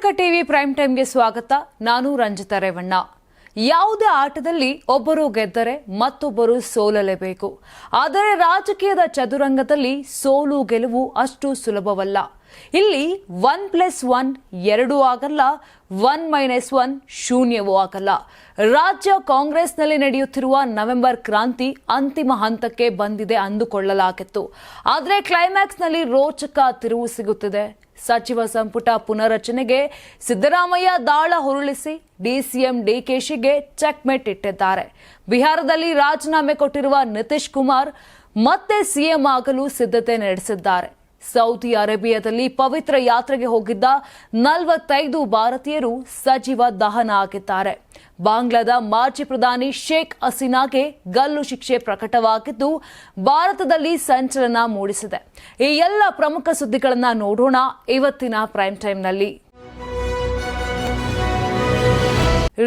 Karnataka TV prime ಟೈಮ್ಗೆ ಸ್ವಾಗತ. ನಾನು ರಂಜಿತಾ ರೇವಣ್ಣ. ಯಾವುದೇ ಆಟದಲ್ಲಿ ಒಬ್ಬರು ಗೆದ್ದರೆ ಮತ್ತೊಬ್ಬರು ಸೋಲಲೇಬೇಕು. ಆದರೆ ರಾಜಕೀಯದ ಚದುರಂಗದಲ್ಲಿ ಸೋಲು ಗೆಲುವು ಅಷ್ಟು ಸುಲಭವಲ್ಲ. ಇಲ್ಲಿ 1+1 2 ಆಗಲ್ಲ, 1-1 ಶೂನ್ಯವೂ ಆಗಲ್ಲ. ರಾಜ್ಯ ಕಾಂಗ್ರೆಸ್ನಲ್ಲಿ ನಡೆಯುತ್ತಿರುವ ನವೆಂಬರ್ ಕ್ರಾಂತಿ ಅಂತಿಮ ಹಂತಕ್ಕೆ ಬಂದಿದೆ ಅಂದುಕೊಳ್ಳಲಾಗಿತ್ತು. ಆದರೆ ಕ್ಲೈಮ್ಯಾಕ್ಸ್ನಲ್ಲಿ ರೋಚಕ ತಿರುವು ಸಿಗುತ್ತಿದೆ. ಸಚಿವ ಸಂಪುಟ ಪುನರಚನೆಗೆ ಸಿದ್ದರಾಮಯ್ಯ ದಾಳ ಹುರುಳಿಸಿ ಡಿಸಿಎಂ ಡಿಕೆಶಿಗೆ ಚೆಕ್ಮೇಟ್ ಇಟ್ಟಿದ್ದಾರೆ. ಬಿಹಾರದಲ್ಲಿ ರಾಜೀನಾಮೆ ಕೊಟ್ಟಿರುವ ನಿತೀಶ್ ಕುಮಾರ್ ಮತ್ತೆ ಸಿಎಂ ಆಗಲು ಸಿದ್ಧತೆ ನಡೆಸಿದ್ದಾರೆ. ಸೌದಿ ಅರೇಬಿಯಾದಲ್ಲಿ ಪವಿತ್ರ ಯಾತ್ರೆಗೆ ಹೋಗಿದ್ದ 45 ಭಾರತೀಯರು ಸಜೀವ ದಹನ ಆಗಿದ್ದಾರೆ. ಬಾಂಗ್ಲಾದ ಮಾಜಿ ಪ್ರಧಾನಿ ಶೇಖ್ ಹಸೀನಾಗೆ ಗಲ್ಲು ಶಿಕ್ಷೆ ಪ್ರಕಟವಾಗಿದ್ದು ಭಾರತದಲ್ಲಿ ಸಂಚಲನ ಮೂಡಿಸಿದೆ. ಈ ಎಲ್ಲ ಪ್ರಮುಖ ಸುದ್ದಿಗಳನ್ನ ನೋಡೋಣ ಇವತ್ತಿನ ಪ್ರೈಮ್ ಟೈಮ್ನಲ್ಲಿ.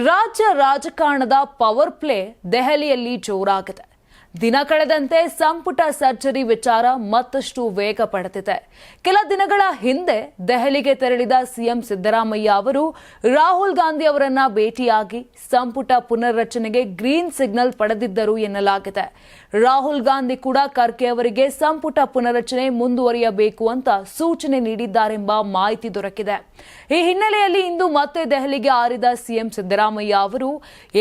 ರಾಜ್ಯ ರಾಜಕಾರಣದ ಪವರ್ ಪ್ಲೇ ದೆಹಲಿಯಲ್ಲಿ ಜೋರಾಗಿದೆ. ದಿನ ಕಳೆದಂತೆ ಸಂಪುಟ ಸರ್ಜರಿ ವಿಚಾರ ಮತ್ತಷ್ಟು ವೇಗ ಪಡೆದಿದೆ. ಕೆಲ ದಿನಗಳ ಹಿಂದೆ ದೆಹಲಿಗೆ ತೆರಳಿದ ಸಿಎಂ ಸಿದ್ದರಾಮಯ್ಯ ಅವರು ರಾಹುಲ್ ಗಾಂಧಿ ಅವರನ್ನ ಭೇಟಿಯಾಗಿ ಸಂಪುಟ ಪುನರ್ರಚನೆಗೆ ಗ್ರೀನ್ ಸಿಗ್ನಲ್ ಪಡೆದಿದ್ದರು ಎನ್ನಲಾಗಿದೆ. ರಾಹುಲ್ ಗಾಂಧಿ ಕೂಡ ಖರ್ಗೆ ಅವರಿಗೆ ಸಂಪುಟ ಪುನರ್ರಚನೆ ಮುಂದುವರಿಯಬೇಕು ಅಂತ ಸೂಚನೆ ನೀಡಿದ್ದಾರೆಂಬ ಮಾಹಿತಿ ದೊರಕಿದೆ. ಈ ಹಿನ್ನೆಲೆಯಲ್ಲಿ ಇಂದು ಮತ್ತೆ ದೆಹಲಿಗೆ ಹಾರಿದ ಸಿಎಂ ಸಿದ್ದರಾಮಯ್ಯ ಅವರು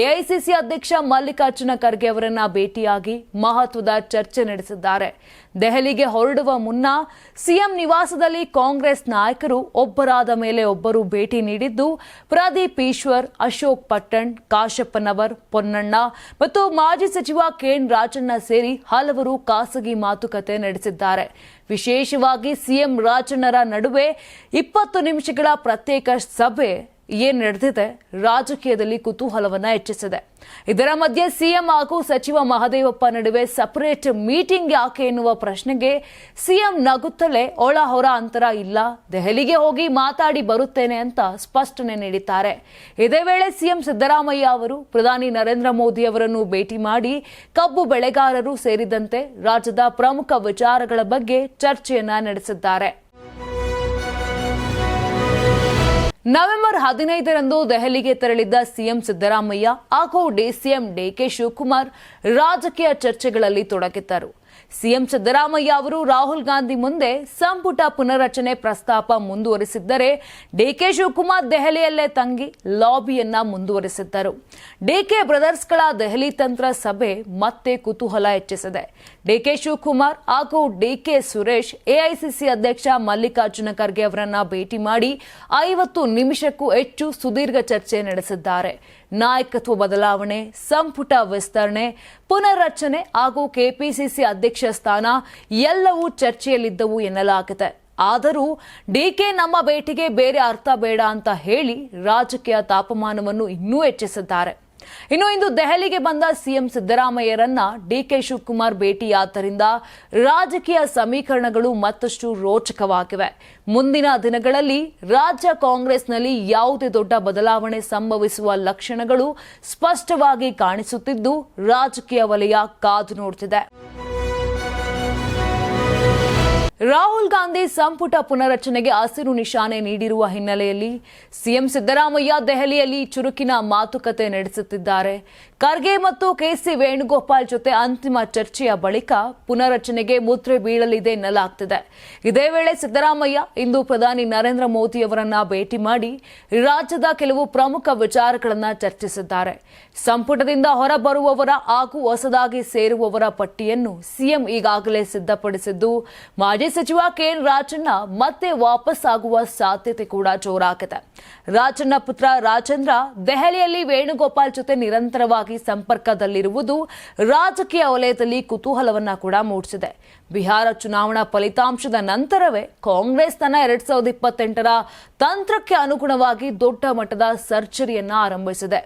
ಎಐಸಿಸಿ ಅಧ್ಯಕ್ಷ ಮಲ್ಲಿಕಾರ್ಜುನ ಖರ್ಗೆ ಅವರನ್ನ ಭೇಟಿಯಾಗಿ ಮಹತ್ವದ ಚರ್ಚೆ ನಡೆಸಿದ್ದಾರೆ. ದೆಹಲಿಗೆ ಹೊರಡುವ ಮುನ್ನ ಸಿಎಂ ನಿವಾಸದಲ್ಲಿ ಕಾಂಗ್ರೆಸ್ ನಾಯಕರು ಒಬ್ಬರಾದ ಮೇಲೆ ಒಬ್ಬರು ಭೇಟಿ ನೀಡಿದ್ದು ಪ್ರದೀಪ್ ಈಶ್ವರ್, ಅಶೋಕ್ ಪಟ್ಟಣ್, ಕಾಶಪ್ಪನವರ್, ಪೊನ್ನಣ್ಣ ಮತ್ತು ಮಾಜಿ ಸಚಿವ ಕೆಎನ್ ರಾಜಣ್ಣ ಸೇರಿ ಹಲವರು ಖಾಸಗಿ ಮಾತುಕತೆ ನಡೆಸಿದ್ದಾರೆ. ವಿಶೇಷವಾಗಿ ಸಿಎಂ ರಾಜಣ್ಣರ ನಡುವೆ 20 ನಿಮಿಷಗಳ ಪ್ರತ್ಯೇಕ ಸಭೆ ಏನ್ ನಡೆದಿದೆ ರಾಜಕೀಯದಲ್ಲಿ ಕುತೂಹಲವನ್ನ ಹೆಚ್ಚಿಸಿದೆ. ಇದರ ಮಧ್ಯೆ ಸಿಎಂ ಹಾಗೂ ಸಚಿವ ಮಹದೇವಪ್ಪ ನಡುವೆ ಸಪರೇಟ್ ಮೀಟಿಂಗ್ ಯಾಕೆ ಎನ್ನುವ ಪ್ರಶ್ನೆಗೆ ಸಿಎಂ ನಗುತ್ತಲೇ ಒಳ ಹೊರ ಅಂತರ ಇಲ್ಲ, ದೆಹಲಿಗೆ ಹೋಗಿ ಮಾತಾಡಿ ಬರುತ್ತೇನೆ ಅಂತ ಸ್ಪಷ್ಟನೆ ನೀಡಿದ್ದಾರೆ. ಇದೇ ವೇಳೆ ಸಿಎಂ ಸಿದ್ದರಾಮಯ್ಯ ಅವರು ಪ್ರಧಾನಿ ನರೇಂದ್ರ ಮೋದಿ ಅವರನ್ನು ಭೇಟಿ ಮಾಡಿ ಕಬ್ಬು ಬೆಳೆಗಾರರು ಸೇರಿದಂತೆ ರಾಜ್ಯದ ಪ್ರಮುಖ ವಿಚಾರಗಳ ಬಗ್ಗೆ ಚರ್ಚೆಯನ್ನ ನಡೆಸಿದ್ದಾರೆ. ನವೆಂಬರ್ 15ರಂದು ದೆಹಲಿಗೆ ತೆರಳಿದ್ದ ಸಿಎಂ ಸಿದ್ದರಾಮಯ್ಯ ಹಾಗೂ ಡಿಸಿಎಂ ಡಿಕೆ ಶಿವಕುಮಾರ್ ರಾಜಕೀಯ ಚರ್ಚೆಗಳಲ್ಲಿ ತೊಡಗಿದ್ದರು. ಸಿಎಂ ಸಿದ್ದರಾಮಯ್ಯ ಅವರು ರಾಹುಲ್ ಗಾಂಧಿ ಮುಂದೆ ಸಂಪುಟ ಪುನರ್ರಚನೆ ಪ್ರಸ್ತಾಪ ಮುಂದುವರಿಸಿದ್ದರೆ ಡಿಕೆ ಶಿವಕುಮಾರ್ ದೆಹಲಿಯಲ್ಲೇ ತಂಗಿ ಲಾಬಿಯನ್ನ ಮುಂದುವರಿಸಿದ್ದರು. ಡಿಕೆ ಬ್ರದರ್ಸ್ಗಳ ದೆಹಲಿ ತಂತ್ರ ಸಭೆ ಮತ್ತೆ ಕುತೂಹಲ ಹೆಚ್ಚಿಸಿದೆ. ಡಿಕೆ ಶಿವಕುಮಾರ್ ಹಾಗೂ ಡಿಕೆ ಸುರೇಶ್ ಎಐಸಿಸಿ ಅಧ್ಯಕ್ಷ ಮಲ್ಲಿಕಾರ್ಜುನ ಖರ್ಗೆ ಅವರನ್ನ ಭೇಟಿ ಮಾಡಿ 50 ನಿಮಿಷಕ್ಕೂ ಹೆಚ್ಚು ಸುದೀರ್ಘ ಚರ್ಚೆ ನಡೆಸಿದ್ದಾರೆ. ನಾಯಕತ್ವ ಬದಲಾವಣೆ, ಸಂಪುಟ ವಿಸ್ತರಣೆ, ಪುನರ್ರಚನೆ ಹಾಗೂ ಕೆಪಿಸಿಸಿ ಅಧ್ಯಕ್ಷ ಸ್ಥಾನ ಎಲ್ಲವೂ ಚರ್ಚೆಯಲ್ಲಿದ್ದವು ಎನ್ನಲಾಗಿದೆ. ಆದರೂ ಡಿಕೆ ನಮ್ಮ ಭೇಟಿಗೆ ಬೇರೆ ಅರ್ಥ ಬೇಡ ಅಂತ ಹೇಳಿ ರಾಜಕೀಯ ತಾಪಮಾನವನ್ನು ಇನ್ನೂ ಹೆಚ್ಚಿಸಿದ್ದಾರೆ. ಇನ್ನು ಇಂದು ದೆಹಲಿಗೆ ಬಂದ ಸಿಎಂ ಸಿದ್ದರಾಮಯ್ಯರನ್ನ ಡಿಕೆ ಶಿವಕುಮಾರ್ ಭೇಟಿಯಾದ್ದರಿಂದ ರಾಜಕೀಯ ಸಮೀಕರಣಗಳು ಮತ್ತಷ್ಟು ರೋಚಕವಾಗಿವೆ. ಮುಂದಿನ ದಿನಗಳಲ್ಲಿ ರಾಜ್ಯ ಕಾಂಗ್ರೆಸ್ನಲ್ಲಿ ಯಾವುದೇ ದೊಡ್ಡ ಬದಲಾವಣೆ ಸಂಭವಿಸುವ ಲಕ್ಷಣಗಳು ಸ್ಪಷ್ಟವಾಗಿ ಕಾಣಿಸುತ್ತಿದ್ದು ರಾಜಕೀಯ ವಲಯ ಕಾದು ನೋಡುತ್ತಿದೆ. ರಾಹುಲ್ ಗಾಂಧಿ ಸಂಪುಟ ಪುನರಚನೆಗೆ ಹಸಿರು ನಿಶಾನೆ ನೀಡಿರುವ ಹಿನ್ನೆಲೆಯಲ್ಲಿ ಸಿಎಂ ಸಿದ್ದರಾಮಯ್ಯ ದೆಹಲಿಯಲ್ಲಿ ಚುರುಕಿನ ಮಾತುಕತೆ ನಡೆಸುತ್ತಿದ್ದಾರೆ. ಖರ್ಗೆ ಮತ್ತು ಕೆಸಿ ವೇಣುಗೋಪಾಲ್ ಜೊತೆ ಅಂತಿಮ ಚರ್ಚೆಯ ಬಳಿಕ ಪುನರಚನೆಗೆ ಮುದ್ರೆ ಬೀಳಲಿದೆ ಎನ್ನಲಾಗ್ತಿದೆ. ಇದೇ ವೇಳೆ ಸಿದ್ದರಾಮಯ್ಯ ಇಂದು ಪ್ರಧಾನಿ ನರೇಂದ್ರ ಮೋದಿ ಅವರನ್ನ ಭೇಟಿ ಮಾಡಿ ರಾಜ್ಯದ ಕೆಲವು ಪ್ರಮುಖ ವಿಚಾರಗಳನ್ನು ಚರ್ಚಿಸಿದ್ದಾರೆ. ಸಂಪುಟದಿಂದ ಹೊರಬರುವವರ ಹಾಗೂ ಹೊಸದಾಗಿ ಸೇರುವವರ ಪಟ್ಟಿಯನ್ನು ಸಿಎಂ ಈಗಾಗಲೇ ಸಿದ್ಧಪಡಿಸಿದ್ದು ಮಾಜಿ ಸಚಿವ ಕೆಎನ್ ರಾಜಣ್ಣ ಮತ್ತೆ ವಾಪಸ್ ಆಗುವ ಸಾಧ್ಯತೆ ಕೂಡ ಜೋರಾಗಿದೆ. ರಾಜಣ್ಣ ಪುತ್ರ ರಾಜೇಂದ್ರ ದೆಹಲಿಯಲ್ಲಿ ವೇಣುಗೋಪಾಲ್ ಜೊತೆ ನಿರಂತರವಾಗಿ ಸಂಪರ್ಕದಲ್ಲಿರುವುದು ರಾಜಕೀಯ ವಲಯದಲ್ಲಿ ಕುತೂಹಲವನ್ನ ಕೂಡ ಮೂಡಿಸಿದೆ. ಬಿಹಾರ ಚುನಾವಣಾ ಫಲಿತಾಂಶದ ನಂತರವೇ ಕಾಂಗ್ರೆಸ್ ತನ್ನ 2028ರ ತಂತ್ರಕ್ಕೆ ಅನುಗುಣವಾಗಿ ದೊಡ್ಡ ಮಟ್ಟದ ಸರ್ಜರಿಯನ್ನ ಆರಂಭಿಸಿದೆ.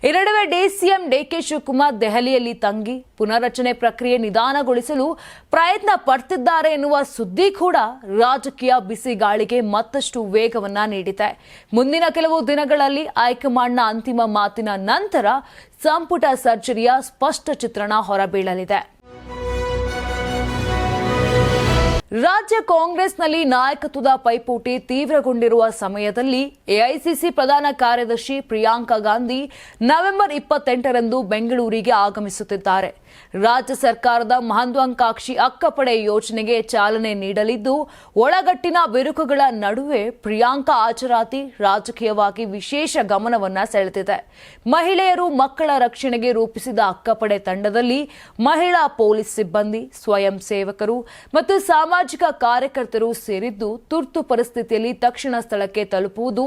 ಈ ನಡುವೆ ಡಿಸಿಎಂ ಡಿಕೆ ಶಿವಕುಮಾರ್ ದೆಹಲಿಯಲ್ಲಿ ತಂಗಿ ಪುನರ್ರಚನೆ ಪ್ರಕ್ರಿಯೆ ನಿಧಾನಗೊಳಿಸಲು ಪ್ರಯತ್ನ ಪಡ್ತಿದ್ದಾರೆ ಎನ್ನುವ ಸುದ್ದಿ ಕೂಡ ರಾಜಕೀಯ ಬಿಸಿ ಗಾಳಿಗೆ ಮತ್ತಷ್ಟು ವೇಗವನ್ನ ನೀಡಿದೆ. ಮುಂದಿನ ಕೆಲವು ದಿನಗಳಲ್ಲಿ ಹೈಕಮಾಂಡ್ನ ಅಂತಿಮ ಮಾತಿನ ನಂತರ ಸಂಪುಟ ಸರ್ಜರಿಯ ಸ್ಪಷ್ಟ ಚಿತ್ರಣ ಹೊರಬೀಳಲಿದೆ. ರಾಜ್ಯ ಕಾಂಗ್ರೆಸ್ನಲ್ಲಿ ನಾಯಕತ್ವದ ಪೈಪೋಟಿ ತೀವ್ರಗೊಂಡಿರುವ ಸಮಯದಲ್ಲಿ ಎಐಸಿಸಿ ಪ್ರಧಾನ ಕಾರ್ಯದರ್ಶಿ ಪ್ರಿಯಾಂಕಾ ಗಾಂಧಿ ನವೆಂಬರ್ 28ರಂದು ಬೆಂಗಳೂರಿಗೆ ಆಗಮಿಸುತ್ತಿದ್ದಾರೆ. ರಾಜ್ಯ ಸರ್ಕಾರದ ಮಹತ್ವಾಕಾಂಕ್ಷಿ ಅಕ್ಕಪಡೆ ಯೋಜನೆಗೆ ಚಾಲನೆ ನೀಡಲಿದ್ದು, ಒಳಗಟ್ಟಿನ ಬಿರುಕುಗಳ ನಡುವೆ ಪ್ರಿಯಾಂಕಾ ಹಾಜರಾತಿ ರಾಜಕೀಯವಾಗಿ ವಿಶೇಷ ಗಮನವನ್ನ ಸೆಳೆದಿದೆ. ಮಹಿಳೆಯರು ಮಕ್ಕಳ ರಕ್ಷಣೆಗೆ ರೂಪಿಸಿದ ಅಕ್ಕಪಡೆ ತಂಡದಲ್ಲಿ ಮಹಿಳಾ ಪೊಲೀಸ್ ಸಿಬ್ಬಂದಿ, ಸ್ವಯಂ ಸೇವಕರು ಮತ್ತು ಸಾಮಾಜಿಕ ಕಾರ್ಯಕರ್ತರು ಸೇರಿದ್ದು, ತುರ್ತು ಪರಿಸ್ಥಿತಿಯಲ್ಲಿ ತಕ್ಷಣ ಸ್ಥಳಕ್ಕೆ ತಲುಪುವುದು,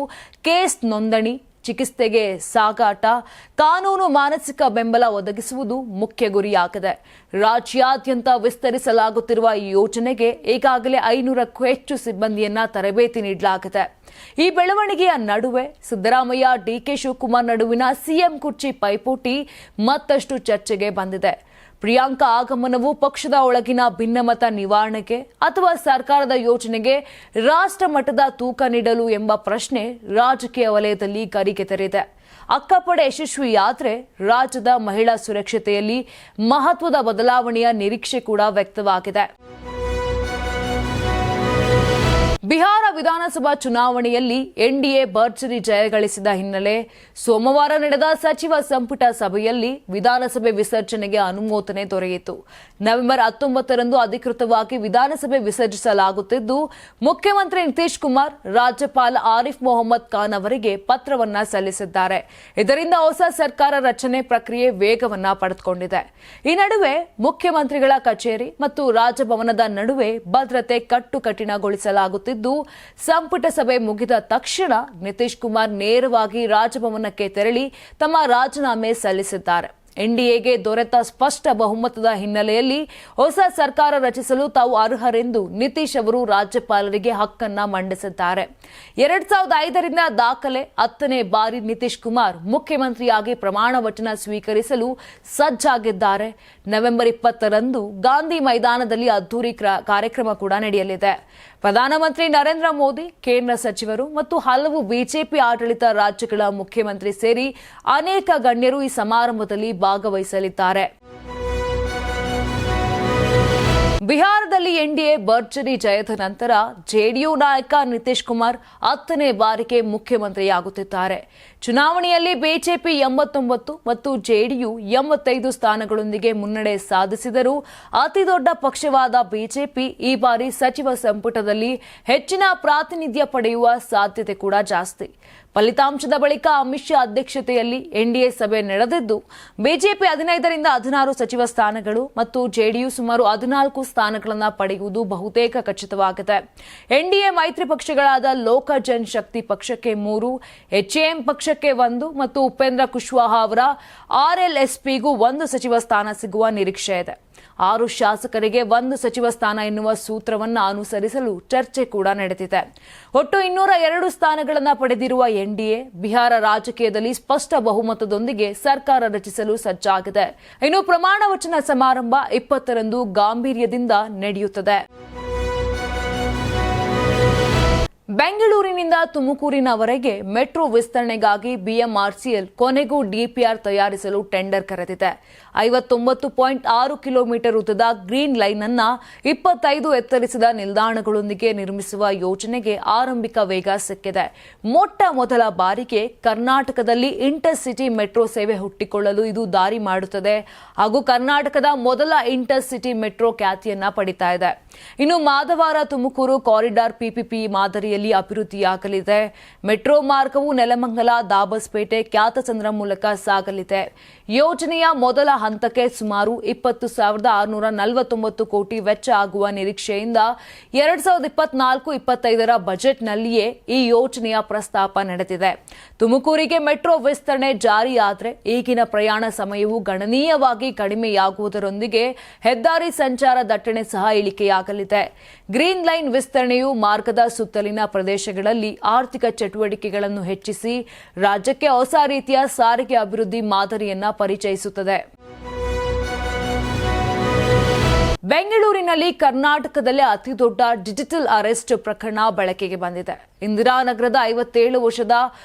ಕೇಸ್ ನೋಂದಣಿ, ಚಿಕಿತ್ಸೆಗೆ ಸಾಗಾಟ, ಕಾನೂನು ಮಾನಸಿಕ ಬೆಂಬಲ ಒದಗಿಸುವುದು ಮುಖ್ಯ ಗುರಿಯಾಗಿದೆ. ರಾಜ್ಯಾದ್ಯಂತ ವಿಸ್ತರಿಸಲಾಗುತ್ತಿರುವ ಈ ಯೋಜನೆಗೆ ಈಗಾಗಲೇ 500ಕ್ಕೂ ಹೆಚ್ಚು ಸಿಬ್ಬಂದಿಯನ್ನ ತರಬೇತಿ ನೀಡಲಾಗಿದೆ. ಈ ಬೆಳವಣಿಗೆಯ ನಡುವೆ ಸಿದ್ದರಾಮಯ್ಯ, ಡಿಕೆ ಶಿವಕುಮಾರ್ ನಡುವಿನ ಸಿಎಂ ಕುರ್ಚಿ ಪೈಪೋಟಿ ಮತ್ತಷ್ಟು ಚರ್ಚೆಗೆ ಬಂದಿದೆ. ಪ್ರಿಯಾಂಕಾ ಆಗಮನವು ಪಕ್ಷದ ಒಳಗಿನ ಭಿನ್ನಮತ ನಿವಾರಣೆಗೆ ಅಥವಾ ಸರ್ಕಾರದ ಯೋಜನೆಗೆ ರಾಷ್ಟ್ರ ಮಟ್ಟದ ತೂಕ ನೀಡಲು ಎಂಬ ಪ್ರಶ್ನೆ ರಾಜಕೀಯ ವಲಯದಲ್ಲಿ ಗರಿಗೆದರಿದೆ. ಅಕ್ಕಪಡೆ ಯಶಸ್ವಿಯಾದರೆ ರಾಜ್ಯದ ಮಹಿಳಾ ಸುರಕ್ಷತೆಯಲ್ಲಿ ಮಹತ್ವದ ಬದಲಾವಣೆಯ ನಿರೀಕ್ಷೆ ಕೂಡ ವ್ಯಕ್ತವಾಗಿದೆ. ಬಿಹಾರ ವಿಧಾನಸಭಾ ಚುನಾವಣೆಯಲ್ಲಿ ಎನ್ಡಿಎ ಭರ್ಜರಿ ಜಯಗಳಿಸಿದ ಹಿನ್ನೆಲೆ ಸೋಮವಾರ ನಡೆದ ಸಚಿವ ಸಂಪುಟ ಸಭೆಯಲ್ಲಿ ವಿಧಾನಸಭೆ ವಿಸರ್ಜನೆಗೆ ಅನುಮೋದನೆ ದೊರೆಯಿತು. ನವೆಂಬರ್ 19ರಂದು ಅಧಿಕೃತವಾಗಿ ವಿಧಾನಸಭೆ ವಿಸರ್ಜಿಸಲಾಗುತ್ತಿದ್ದು, ಮುಖ್ಯಮಂತ್ರಿ ನಿತೀಶ್ ಕುಮಾರ್ ರಾಜ್ಯಪಾಲ ಆರಿಫ್ ಮೊಹಮ್ಮದ್ ಖಾನ್ ಅವರಿಗೆ ಪತ್ರವನ್ನ ಸಲ್ಲಿಸಿದ್ದಾರೆ. ಇದರಿಂದ ಹೊಸ ಸರ್ಕಾರ ರಚನೆ ಪ್ರಕ್ರಿಯೆ ವೇಗವನ್ನ ಪಡೆದುಕೊಂಡಿದೆ. ಈ ನಡುವೆ ಮುಖ್ಯಮಂತ್ರಿಗಳ ಕಚೇರಿ ಮತ್ತು ರಾಜಭವನದ ನಡುವೆ ಭದ್ರತೆ ಕಟ್ಟುಕಟ್ಟಿನಗೊಳಿಸಲಾಗುತ್ತಿದ್ದು, ಸಂಪುಟ ಸಭೆ ಮುಗಿದ ತಕ್ಷಣ ನಿತೀಶ್ ಕುಮಾರ್ ನೇರವಾಗಿ ರಾಜಭವನಕ್ಕೆ ತೆರಳಿ ತಮ್ಮ ರಾಜೀನಾಮೆ ಸಲ್ಲಿಸಿದ್ದಾರೆ. ಎನ್ಡಿಎಗೆ ದೊರೆತ ಸ್ಪಷ್ಟ ಬಹುಮತದ ಹಿನ್ನೆಲೆಯಲ್ಲಿ ಹೊಸ ಸರ್ಕಾರ ರಚಿಸಲು ತಾವು ಅರ್ಹರೆಂದು ನಿತೀಶ್ ಅವರು ರಾಜ್ಯಪಾಲರಿಗೆ ಹಕ್ಕನ್ನ ಮಂಡಿಸಿದ್ದಾರೆ. 2005ರಿಂದ ದಾಖಲೆ 10ನೇ ಬಾರಿ ನಿತೀಶ್ ಕುಮಾರ್ ಮುಖ್ಯಮಂತ್ರಿಯಾಗಿ ಪ್ರಮಾಣ ವಚನ ಸ್ವೀಕರಿಸಲು ಸಜ್ಜಾಗಿದ್ದಾರೆ. ನವೆಂಬರ್ 20ರಂದು ಗಾಂಧಿ ಮೈದಾನದಲ್ಲಿ ಅದ್ದೂರಿ ಕಾರ್ಯಕ್ರಮ ಕೂಡ ನಡೆಯಲಿದೆ. ಪ್ರಧಾನಮಂತ್ರಿ ನರೇಂದ್ರ ಮೋದಿ, ಕೇಂದ್ರ ಸಚಿವರು ಮತ್ತು ಹಲವು ಬಿಜೆಪಿ ಆಡಳಿತ ರಾಜ್ಯಗಳ ಮುಖ್ಯಮಂತ್ರಿ ಸೇರಿ ಅನೇಕ ಗಣ್ಯರು ಈ ಸಮಾರಂಭದಲ್ಲಿ ಭಾಗವಹಿಸಲಿದ್ದಾರೆ. ಬಿಹಾರದಲ್ಲಿ ಎನ್ಡಿಎ ಭರ್ಜರಿ ಜಯದ ನಂತರ ಜೆಡಿಯು ನಾಯಕ ನಿತೀಶ್ ಕುಮಾರ್ 10ನೇ ಬಾರಿಗೆ ಮುಖ್ಯಮಂತ್ರಿಯಾಗುತ್ತಿದ್ದಾರೆ. ಚುನಾವಣೆಯಲ್ಲಿ ಬಿಜೆಪಿ 89 ಮತ್ತು ಜೆಡಿಯು 85 ಸ್ಥಾನಗಳೊಂದಿಗೆ ಮುನ್ನಡೆ ಸಾಧಿಸಿದರೂ ಅತಿದೊಡ್ಡ ಪಕ್ಷವಾದ ಬಿಜೆಪಿ ಈ ಬಾರಿ ಸಚಿವ ಸಂಪುಟದಲ್ಲಿ ಹೆಚ್ಚಿನ ಪ್ರಾತಿನಿಧ್ಯ ಪಡೆಯುವ ಸಾಧ್ಯತೆ ಕೂಡ ಜಾಸ್ತಿ. ಫಲಿತಾಂಶದ ಬಳಿಕ ಅಮಿತ್ ಶಾ ಅಧ್ಯಕ್ಷತೆಯಲ್ಲಿ ಎನ್ಡಿಎ ಸಭೆ ನಡೆದಿದ್ದು, ಬಿಜೆಪಿ 15ರಿಂದ 16 ಸಚಿವ ಸ್ಥಾನಗಳು ಮತ್ತು ಜೆಡಿಯು ಸುಮಾರು 14 ಸ್ಥಾನಗಳನ್ನು ಪಡೆಯುವುದು ಬಹುತೇಕ ಖಚಿತವಾಗಿದೆ. ಎನ್ಡಿಎ ಮೈತ್ರಿ ಪಕ್ಷಗಳಾದ ಲೋಕ ಜನಶಕ್ತಿ ಪಕ್ಷಕ್ಕೆ 3, ಎಚ್ಎಎಂ ಪಕ್ಷಕ್ಕೆ 1 ಮತ್ತು ಉಪೇಂದ್ರ ಕುಶ್ವಾಹಾ ಅವರ ಆರ್ಎಲ್ಎಸ್ಪಿಗೂ 1 ಸಚಿವ ಸ್ಥಾನ ಸಿಗುವ ನಿರೀಕ್ಷೆ ಇದೆ. 6 ಶಾಸಕರಿಗೆ 1 ಸಚಿವ ಸ್ಥಾನ ಎನ್ನುವ ಸೂತ್ರವನ್ನು ಅನುಸರಿಸಲು ಚರ್ಚೆ ಕೂಡ ನಡೆದಿದೆ. ಒಟ್ಟು 202 ಸ್ಥಾನಗಳನ್ನು ಪಡೆದಿರುವ ಎನ್ಡಿಎ ಬಿಹಾರ ರಾಜಕೀಯದಲ್ಲಿ ಸ್ಪಷ್ಟ ಬಹುಮತದೊಂದಿಗೆ ಸರ್ಕಾರ ರಚಿಸಲು ಸಜ್ಜಾಗಿದೆ. ಇನ್ನು ಪ್ರಮಾಣ ವಚನ ಸಮಾರಂಭ 20ರಂದು ಗಾಂಭೀರ್ಯದಿಂದ ನಡೆಯುತ್ತದೆ. ಬೆಂಗಳೂರಿನಿಂದ ತುಮಕೂರಿನವರೆಗೆ ಮೆಟ್ರೋ ವಿಸ್ತರಣೆಗಾಗಿ ಬಿಎಂಆರ್ಸಿಎಲ್ ಕೊನೆಗೂ ಡಿಪಿಆರ್ ತಯಾರಿಸಲು ಟೆಂಡರ್ ಕರೆದಿದೆ. 59.6 ಕಿಲೋಮೀಟರ್ ಉದ್ದದ ಗ್ರೀನ್ ಲೈನ್ ಅನ್ನು 25 ಎತ್ತರಿಸಿದ ನಿಲ್ದಾಣಗಳೊಂದಿಗೆ ನಿರ್ಮಿಸುವ ಯೋಜನೆಗೆ ಆರಂಭಿಕ ವೇಗ ಸಿಕ್ಕಿದೆ. ಮೊಟ್ಟ ಮೊದಲ ಬಾರಿಗೆ ಕರ್ನಾಟಕದಲ್ಲಿ ಇಂಟರ್ ಸಿಟಿ ಮೆಟ್ರೋ ಸೇವೆ ಹುಟ್ಟಿಕೊಳ್ಳಲು ಇದು ದಾರಿ ಮಾಡುತ್ತದೆ ಹಾಗೂ ಕರ್ನಾಟಕದ ಮೊದಲ ಇಂಟರ್ ಸಿಟಿ ಮೆಟ್ರೋ ಖ್ಯಾತಿಯನ್ನ ಪಡಿತಾ ಇದೆ. ಇನ್ನು ಮಾಧವಾರ ತುಮಕೂರು ಕಾರಿಡಾರ್ ಪಿಪಿಪಿ ಮಾದರಿಯಲ್ಲಿ ಅಭಿವೃದ್ಧಿಯಾಗಲಿದೆ. ಮೆಟ್ರೋ ಮಾರ್ಗವು ನೆಲಮಂಗಲ, ದಾಬಸ್ಪೇಟೆ, ಕ್ಯಾತಸಂದ್ರ ಮೂಲಕ ಸಾಗಲಿದೆ. ಯೋಜನೆಯ ಮೊದಲ ಹಂತಕ್ಕೆ ಸುಮಾರು 20,649 ಕೋಟಿ ವೆಚ್ಚ ಆಗುವ ನಿರೀಕ್ಷೆಯಿಂದ 2024-25ರ ಬಜೆಟ್ನಲ್ಲಿಯೇ ಈ ಯೋಜನೆಯ ಪ್ರಸ್ತಾಪ ನಡೆದಿದೆ. ತುಮಕೂರಿಗೆ ಮೆಟ್ರೋ ವಿಸ್ತರಣೆ ಜಾರಿಯಾದರೆ ಈಗಿನ ಪ್ರಯಾಣ ಸಮಯವು ಗಣನೀಯವಾಗಿ ಕಡಿಮೆಯಾಗುವುದರೊಂದಿಗೆ ಹೆದ್ದಾರಿ ಸಂಚಾರ ದಟ್ಟಣೆ ಸಹ ಇಳಿಕೆಯಾಗಲಿದೆ. ಗ್ರೀನ್ ಲೈನ್ ವಿಸ್ತರಣೆಯು ಮಾರ್ಗದ ಸುತ್ತಲಿನ ಪ್ರದೇಶಗಳಲ್ಲಿ ಆರ್ಥಿಕ ಚಟುವಟಿಕೆಗಳನ್ನು ಹೆಚ್ಚಿಸಿ ರಾಜ್ಯಕ್ಕೆ ಹೊಸ ರೀತಿಯ ಸಾರಿಗೆ ಅಭಿವೃದ್ಧಿ ಮಾದರಿಯನ್ನ ಪರಿಚಯಿಸುತ್ತದೆ. ಬೆಂಗಳೂರಿನಲ್ಲಿ ಕರ್ನಾಟಕದಲ್ಲೇ ಅತಿದೊಡ್ಡ ಡಿಜಿಟಲ್ ಅರೆಸ್ಟ್ ಪ್ರಕರಣ ಬೆಳಕಿಗೆ ಬಂದಿದೆ. ಇಂದಿರಾನಗರದ 57 ವರ್ಷದ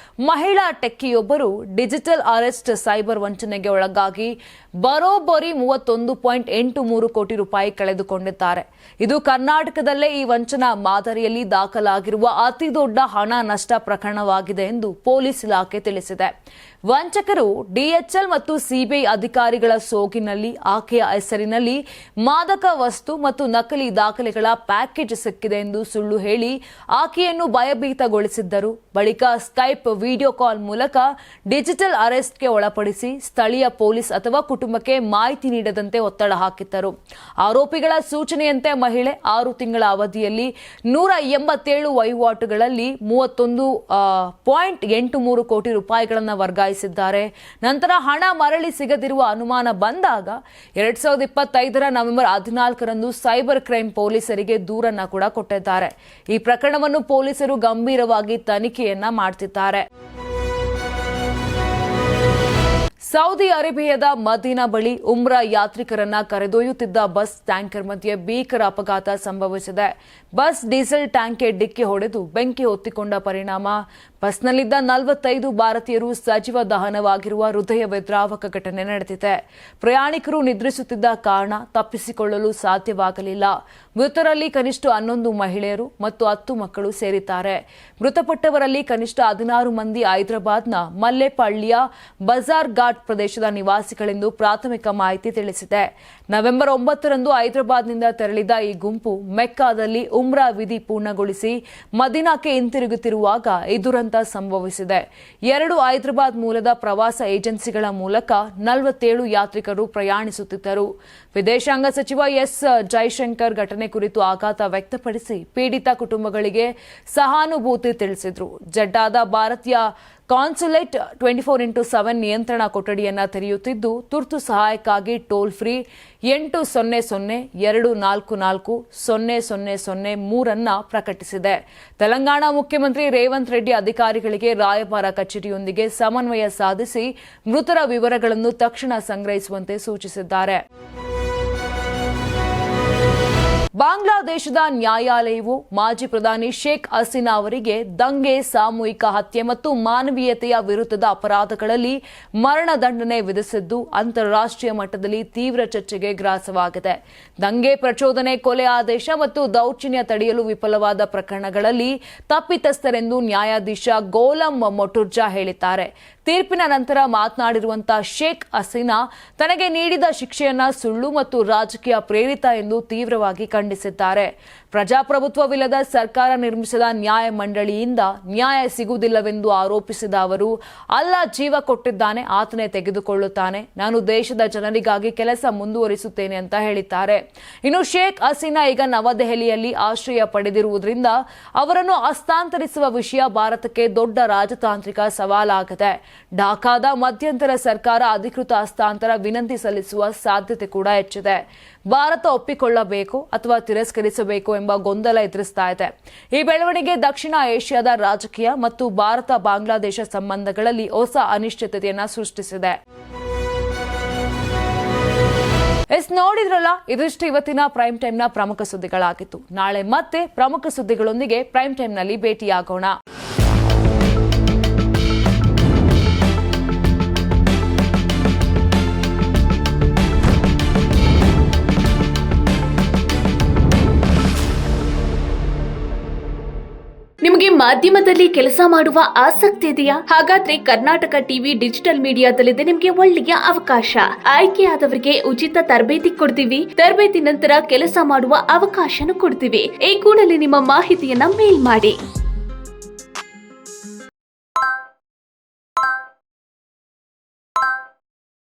ಮಹಿಳಾ ಟೆಕ್ಕಿಯೊಬ್ಬರು ಡಿಜಿಟಲ್ ಅರೆಸ್ಟ್ ಸೈಬರ್ ವಂಚನೆಗೆ ಒಳಗಾಗಿ ಬರೋಬ್ಬರಿ 31.83 ಕೋಟಿ ರೂಪಾಯಿ ಕಳೆದುಕೊಂಡಿದ್ದಾರೆ. ಇದು ಕರ್ನಾಟಕದಲ್ಲೇ ಈ ವಂಚನಾ ಮಾದರಿಯಲ್ಲಿ ದಾಖಲಾಗಿರುವ ಅತಿದೊಡ್ಡ ಹಣ ನಷ್ಟ ಪ್ರಕರಣವಾಗಿದೆ ಎಂದು ಪೊಲೀಸ್ ಇಲಾಖೆ ತಿಳಿಸಿದೆ. ವಂಚಕರು ಡಿಎಚ್ಎಲ್ ಮತ್ತು ಸಿಬಿಐ ಅಧಿಕಾರಿಗಳ ಸೋಗಿನಲ್ಲಿ ಆಕೆಯ ಹೆಸರಿನಲ್ಲಿ ಮಾದಕ ವಸ್ತು ಮತ್ತು ನಕಲಿ ದಾಖಲೆಗಳ ಪ್ಯಾಕೇಜ್ ಸಿಕ್ಕಿದೆ ಎಂದು ಸುಳ್ಳು ಹೇಳಿ ಆಕೆಯನ್ನು ಭಯಭೀತಗೊಳಿಸಿದ್ದರು. ಬಳಿಕ ಸ್ಕೈಪ್ ವಿಡಿಯೋ ಕಾಲ್ ಮೂಲಕ ಡಿಜಿಟಲ್ ಅರೆಸ್ಟ್ಗೆ ಒಳಪಡಿಸಿ ಸ್ಥಳೀಯ ಪೊಲೀಸ್ ಅಥವಾ ಕುಟುಂಬಕ್ಕೆ ಮಾಹಿತಿ ನೀಡದಂತೆ ಒತ್ತಡ ಹಾಕಿದ್ದರು. ಆರೋಪಿಗಳ ಸೂಚನೆಯಂತೆ ಮಹಿಳೆ 6 ತಿಂಗಳ ಅವಧಿಯಲ್ಲಿ 187 ವಹಿವಾಟುಗಳಲ್ಲಿ 31.83 ಕೋಟಿ ರೂಪಾಯಿಗಳನ್ನು ವರ್ಗಾಯಿಸಿದ್ದಾರೆ. ನಂತರ ಹಣ ಮರಳಿ ಸಿಗದಿರುವ ಅನುಮಾನ ಬಂದಾಗ 2025 ನವೆಂಬರ್ 14ರಂದು ಸೈಬರ್ ಕ್ರೈಂ ಪೊಲೀಸರಿಗೆ ದೂರನ್ನ ಕೂಡ ಕೊಟ್ಟಿದ್ದಾರೆ. ಈ ಪ್ರಕರಣವನ್ನು ಪೊಲೀಸರು ಗಂಭೀರವಾಗಿ ತನಿಖೆಯನ್ನ ಮಾಡ್ತಿದ್ದಾರೆ. ಸೌದಿ ಅರೇಬಿಯಾದ ಮದೀನಾ ಬಳಿ ಉಮ್ರಾ ಯಾತ್ರಿಕರನ್ನ ಕರೆದೊಯ್ಯುತ್ತಿದ್ದ ಬಸ್ ಟ್ಯಾಂಕರ್ ಮಧ್ಯೆ ಭೀಕರ ಅಪಘಾತ ಸಂಭವಿಸಿದೆ. ಬಸ್ ಡೀಸೆಲ್ ಟ್ಯಾಂಕ್ಗೆ ಡಿಕ್ಕಿ ಹೊಡೆದು ಬೆಂಕಿ ಹೊತ್ತಿಕೊಂಡ ಪರಿಣಾಮ ಬಸ್ನಲ್ಲಿದ್ದ 45 ಭಾರತೀಯರು ಸಜೀವ ದಹನವಾಗಿರುವ ಹೃದಯ ವಿದ್ರಾವಕ ಘಟನೆ ನಡೆದಿದೆ. ಪ್ರಯಾಣಿಕರು ನಿದ್ರಿಸುತ್ತಿದ್ದ ಕಾರಣ ತಪ್ಪಿಸಿಕೊಳ್ಳಲು ಸಾಧ್ಯವಾಗಲಿಲ್ಲ. ಮೃತರಲ್ಲಿ ಕನಿಷ್ಠ 11 ಮಹಿಳೆಯರು ಮತ್ತು 10 ಮಕ್ಕಳು ಸೇರಿದ್ದಾರೆ. ಮೃತಪಟ್ಟವರಲ್ಲಿ ಕನಿಷ್ಠ 16 ಮಂದಿ ಹೈದರಾಬಾದ್ನ ಮಲ್ಲೆಪಳ್ಳಿಯ ಬಜಾರ್ ಘಾಟ್ ಪ್ರದೇಶದ ನಿವಾಸಿಗಳೆಂದು ಪ್ರಾಥಮಿಕ ಮಾಹಿತಿ ತಿಳಿಸಿದೆ. ನವೆಂಬರ್ 9ರಂದು ಹೈದರಾಬಾದ್ನಿಂದ ತೆರಳಿದ ಈ ಗುಂಪು ಮೆಕ್ಕಾದಲ್ಲಿ ಉಮ್ರಾ ವಿಧಿ ಪೂರ್ಣಗೊಳಿಸಿ ಮದೀನಾಕ್ಕೆ ಹಿಂತಿರುಗುತ್ತಿರುವಾಗ ಈ ದುರಂತ ಸಂಭವಿಸಿದೆ. 2 ಹೈದರಾಬಾದ್ ಮೂಲದ ಪ್ರವಾಸ ಏಜೆನ್ಸಿಗಳ ಮೂಲಕ 47 ಯಾತ್ರಿಕರು ಪ್ರಯಾಣಿಸುತ್ತಿದ್ದರು. ವಿದೇಶಾಂಗ ಸಚಿವ ಎಸ್ ಜೈಶಂಕರ್ ಘಟನೆ ಕುರಿತು ಆಘಾತ ವ್ಯಕ್ತಪಡಿಸಿ ಪೀಡಿತ ಕುಟುಂಬಗಳಿಗೆ ಸಹಾನುಭೂತಿ ತಿಳಿಸಿದರು. ಜೆಡ್ಡಾದ ಭಾರತೀಯ ಕಾನ್ಸುಲೇಟ್ 24x7 ನಿಯಂತ್ರಣ ಕೊಠಡಿಯನ್ನ ತೆರೆಯುತ್ತಿದ್ದು ತುರ್ತು ಸಹಾಯಕ್ಕಾಗಿ ಟೋಲ್ ಫ್ರೀ 800-244-0003 ಪ್ರಕಟಿಸಿದೆ. ತೆಲಂಗಾಣ ಮುಖ್ಯಮಂತ್ರಿ ರೇವಂತ್ ರೆಡ್ಡಿ ಅಧಿಕಾರಿಗಳಿಗೆ ರಾಯಭಾರ ಕಚೇರಿಯೊಂದಿಗೆ ಸಮನ್ವಯ ಸಾಧಿಸಿ ಮೃತರ ವಿವರಗಳನ್ನು ತಕ್ಷಣ ಸಂಗ್ರಹಿಸುವಂತೆ ಸೂಚಿಸಿದ್ದಾರೆ. ಬಾಂಗ್ಲಾದೇಶದ ನ್ಯಾಯಾಲಯವು ಮಾಜಿ ಪ್ರಧಾನಿ ಶೇಖ್ ಹಸೀನಾ ಅವರಿಗೆ ದಂಗೆ, ಸಾಮೂಹಿಕ ಹತ್ಯೆ ಮತ್ತು ಮಾನವೀಯತೆಯ ವಿರುದ್ಧದ ಅಪರಾಧಗಳಲ್ಲಿ ಮರಣದಂಡನೆ ವಿಧಿಸಿದ್ದು ಅಂತಾರಾಷ್ಟ್ರೀಯ ಮಟ್ಟದಲ್ಲಿ ತೀವ್ರ ಚರ್ಚೆಗೆ ಗ್ರಾಸವಾಗಿದೆ. ದಂಗೆ, ಪ್ರಚೋದನೆ, ಕೊಲೆ ಆದೇಶ ಮತ್ತು ದೌರ್ಜನ್ಯ ತಡೆಯಲು ವಿಫಲವಾದ ಪ್ರಕರಣಗಳಲ್ಲಿ ತಪ್ಪಿತಸ್ಥರೆಂದು ನ್ಯಾಯಾಧೀಶ ಗೋಲಂ ಮೊಟುರ್ಜಾ ಹೇಳಿದ್ದಾರೆ. ತೀರ್ಪಿನ ನಂತರ ಮಾತನಾಡಿರುವಂತಹ ಶೇಖ್ ಹಸೀನಾ ತನಗೆ ನೀಡಿದ ಶಿಕ್ಷೆಯನ್ನ ಸುಳ್ಳು ಮತ್ತು ರಾಜಕೀಯ ಪ್ರೇರಿತ ಎಂದು ತೀವ್ರವಾಗಿ ಖಂಡಿಸಿದ್ದಾರೆ. ಪ್ರಜಾಪ್ರಭುತ್ವವಿಲ್ಲದ ಸರ್ಕಾರ ನಿರ್ಮಿಸಿದ ನ್ಯಾಯ ಮಂಡಳಿಯಿಂದ ನ್ಯಾಯ ಸಿಗುವುದಿಲ್ಲವೆಂದು ಆರೋಪಿಸಿದ ಅವರು, ಅಲ್ಲಾ ಜೀವ ಕೊಟ್ಟಿದ್ದಾನೆ, ಆತನೇ ತೆಗೆದುಕೊಳ್ಳುತ್ತಾನೆ. ನಾನು ದೇಶದ ಜನರಿಗಾಗಿ ಕೆಲಸ ಮುಂದುವರಿಸುತ್ತೇನೆ ಅಂತ ಹೇಳಿದ್ದಾರೆ. ಇನ್ನು ಶೇಖ್ ಹಸೀನಾ ಈಗ ನವದೆಹಲಿಯಲ್ಲಿ ಆಶ್ರಯ ಪಡೆದಿರುವುದರಿಂದ ಅವರನ್ನು ಹಸ್ತಾಂತರಿಸುವ ವಿಷಯ ಭಾರತಕ್ಕೆ ದೊಡ್ಡ ರಾಜತಾಂತ್ರಿಕ ಸವಾಲಾಗಿದೆ. ಢಾಕಾದ ಮಧ್ಯಂತರ ಸರ್ಕಾರ ಅಧಿಕೃತ ಹಸ್ತಾಂತರ ವಿನಂತಿ ಸಲ್ಲಿಸುವ ಸಾಧ್ಯತೆ ಕೂಡ ಹೆಚ್ಚಿದೆ. ಭಾರತ ಒಪ್ಪಿಕೊಳ್ಳಬೇಕು ಅಥವಾ ತಿರಸ್ಕರಿಸಬೇಕು ಎಂಬ ಗೊಂದಲ ಎದುರಿಸ್ತಾ ಇದೆ. ಈ ಬೆಳವಣಿಗೆ ದಕ್ಷಿಣ ಏಷ್ಯಾದ ರಾಜಕೀಯ ಮತ್ತು ಭಾರತ ಬಾಂಗ್ಲಾದೇಶ ಸಂಬಂಧಗಳಲ್ಲಿ ಹೊಸ ಅನಿಶ್ಚಿತತೆಯನ್ನು ಸೃಷ್ಟಿಸಿದೆ. ನೋಡಿದ್ರಲ್ಲ, ಇದಿಷ್ಟು ಇವತ್ತಿನ ಪ್ರೈಮ್ ಟೈಮ್ನ ಪ್ರಮುಖ ಸುದ್ದಿಗಳಾಗಿತ್ತು. ನಾಳೆ ಮತ್ತೆ ಪ್ರಮುಖ ಸುದ್ದಿಗಳೊಂದಿಗೆ ಪ್ರೈಮ್ ಟೈಮ್ನಲ್ಲಿ ಭೇಟಿಯಾಗೋಣ. ನಿಮಗೆ ಮಾಧ್ಯಮದಲ್ಲಿ ಕೆಲಸ ಮಾಡುವ ಆಸಕ್ತಿ ಇದೆಯಾ? ಹಾಗಾದ್ರೆ ಕರ್ನಾಟಕ ಟಿವಿ ಡಿಜಿಟಲ್ ಮೀಡಿಯಾದಲ್ಲಿದೆ ನಿಮಗೆ ಒಳ್ಳೆಯ ಅವಕಾಶ. ಆಯ್ಕೆಯಾದವರಿಗೆ ಉಚಿತ ತರಬೇತಿ ಕೊಡ್ತೀವಿ. ತರಬೇತಿ ನಂತರ ಕೆಲಸ ಮಾಡುವ ಅವಕಾಶನೂ ಕೊಡ್ತೀವಿ. ಈ ಕೂಡಲೇ ನಿಮ್ಮ ಮಾಹಿತಿಯನ್ನ ಮೇಲ್ ಮಾಡಿ.